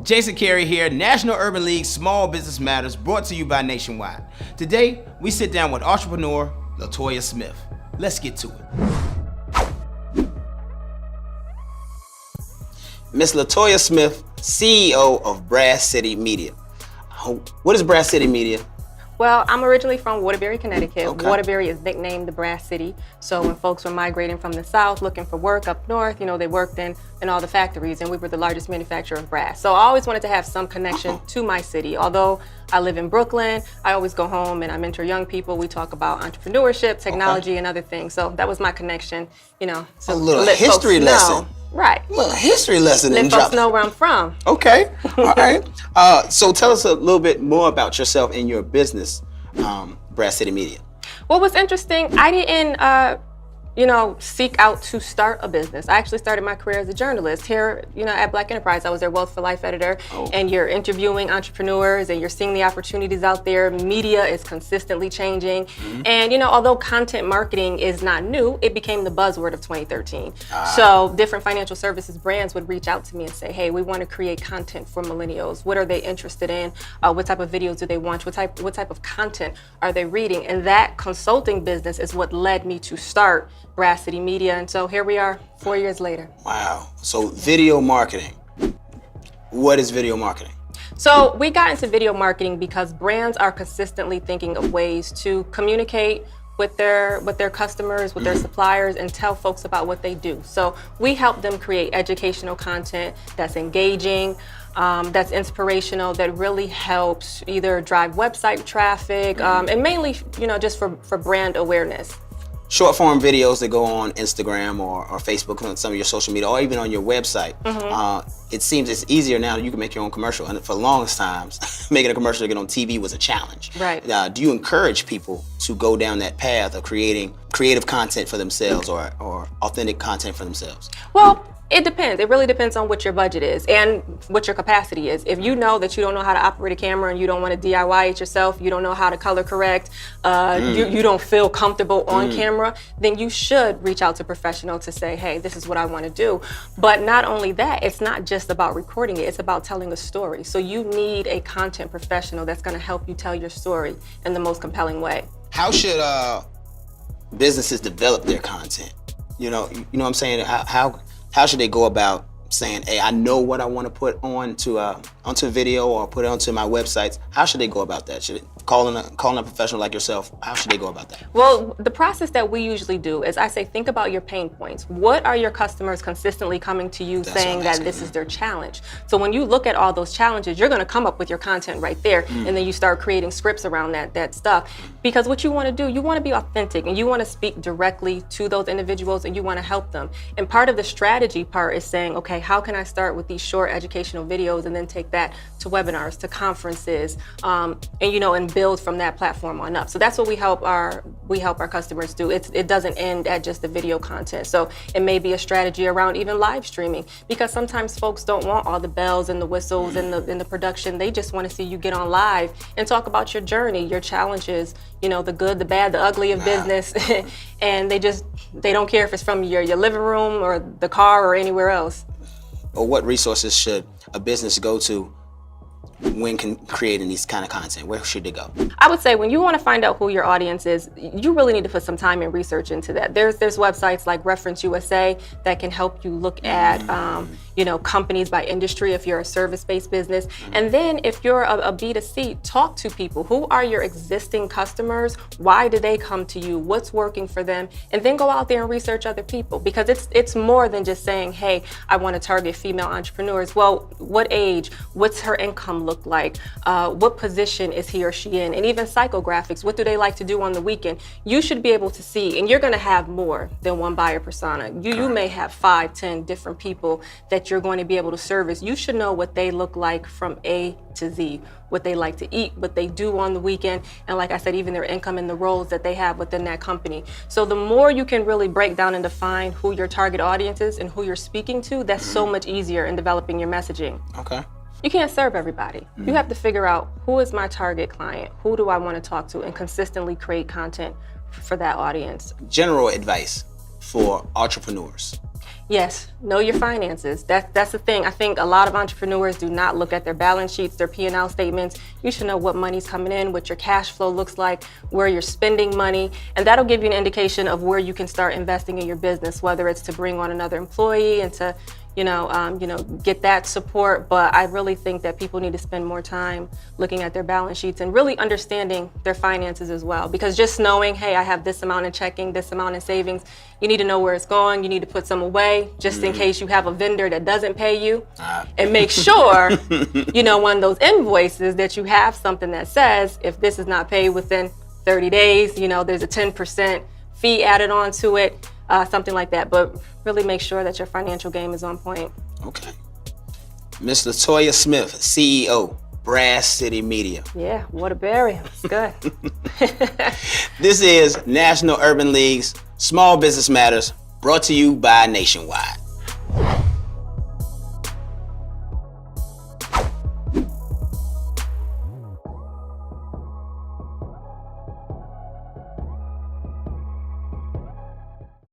Jason Carey here, National Urban League Small Business Matters, brought to you by Nationwide. Today, we sit down with entrepreneur Latoya Smith. Let's get to it. Miss Latoya Smith, CEO of Brass City Media. What is Brass City Media? Well, I'm originally from Waterbury, Connecticut. Okay. Waterbury is nicknamed the Brass City. So when folks were migrating from the South looking for work up north, they worked in all the factories, and we were the largest manufacturer of brass. So I always wanted to have some connection to my city. Although I live in Brooklyn, I always go home and I mentor young people. We talk about entrepreneurship, technology, and other things. So that was my connection, so a little history lesson. Right. A little history lesson. Let folks know where I'm from. Okay, all right. So tell us a little bit more about yourself and your business, Brass City Media. What was interesting, I didn't, seek out to start a business. I actually started my career as a journalist here, at Black Enterprise. I was their Wealth for Life editor, and you're interviewing entrepreneurs and you're seeing the opportunities out there. Media is consistently changing. And, although content marketing is not new, it became the buzzword of 2013. So different financial services brands would reach out to me and say, hey, we want to create content for millennials. What are they interested in? What type of videos do they want? What type of content are they reading? And that consulting business is what led me to start Brass City Media, and so here we are 4 years later. Wow. So video marketing. What is video marketing? So we got into video marketing because brands are consistently thinking of ways to communicate with their customers, with their suppliers, and tell folks about what they do. So we help them create educational content that's engaging, that's inspirational, that really helps either drive website traffic, and mainly, just for brand awareness. Short form videos that go on Instagram or Facebook, on some of your social media, or even on your website. It seems it's easier now that you can make your own commercial. And for the longest times, making a commercial to get on TV was a challenge. Right. Do you encourage people to go down that path of creating creative content for themselves or authentic content for themselves? Well, it depends. It really depends on what your budget is and what your capacity is. If you know that you don't know how to operate a camera and you don't want to DIY it yourself, you don't know how to color correct, you don't feel comfortable on camera, then you should reach out to a professional to say, hey, this is what I want to do. But not only that, it's not just about recording it, it's about telling a story. So you need a content professional that's going to help you tell your story in the most compelling way. How should businesses develop their content? You know what I'm saying? How should they go about saying, hey, I know what I want to put onto video or put it onto my websites? How should they go about that? Should it calling a professional like yourself? How should they go about that? Well, the process that we usually do is I say, think about your pain points. What are your customers consistently coming to you saying that this is their challenge? So when you look at all those challenges, you're going to come up with your content right there, and then you start creating scripts around that stuff. Because what you want to do, you want to be authentic, and you want to speak directly to those individuals, and you want to help them. And part of the strategy part is saying, okay, how can I start with these short educational videos and then take that to webinars, to conferences, and build from that platform on up. So that's what we help our customers do. It doesn't end at just the video content. So it may be a strategy around even live streaming, because sometimes folks don't want all the bells and the whistles and the production. They just want to see you get on live and talk about your journey, your challenges, the good, the bad, the ugly of business. And they don't care if it's from your living room or the car or anywhere else. Or what resources should a business go to when creating these kind of content? Where should they go? I would say when you want to find out who your audience is, you really need to put some time and research into that. There's websites like Reference USA that can help you look at companies by industry if you're a service-based business. And then if you're a B2C, talk to people. Who are your existing customers? Why do they come to you? What's working for them? And then go out there and research other people, because it's more than just saying, hey, I want to target female entrepreneurs. Well, what age? What's her income look like? What position is he or she in? And even psychographics, what do they like to do on the weekend? You should be able to see, and you're going to have more than one buyer persona. You may have 5, 10 different people that you're going to be able to service. You should know what they look like from A to Z, what they like to eat, what they do on the weekend, and like I said, even their income and the roles that they have within that company. So the more you can really break down and define who your target audience is and who you're speaking to, that's so much easier in developing your messaging. Okay. You can't serve everybody. You have to figure out, who is my target client? Who do I want to talk to? And consistently create content for that audience. General advice for entrepreneurs. Yes, know your finances. That's the thing. I think a lot of entrepreneurs do not look at their balance sheets, their P&L statements. You should know what money's coming in, what your cash flow looks like, where you're spending money, and that'll give you an indication of where you can start investing in your business, whether it's to bring on another employee and to get that support. But I really think that people need to spend more time looking at their balance sheets and really understanding their finances as well. Because just knowing, hey, I have this amount in checking, this amount in savings, you need to know where it's going. You need to put some away just in case you have a vendor that doesn't pay you. And make sure, on those invoices that you have something that says, if this is not paid within 30 days, there's a 10% fee added on to it. Something like that, but really make sure that your financial game is on point. Okay. Ms. Latoya Smith, CEO, Brass City Media. Yeah, Waterbury. It's good. This is National Urban League's Small Business Matters, brought to you by Nationwide.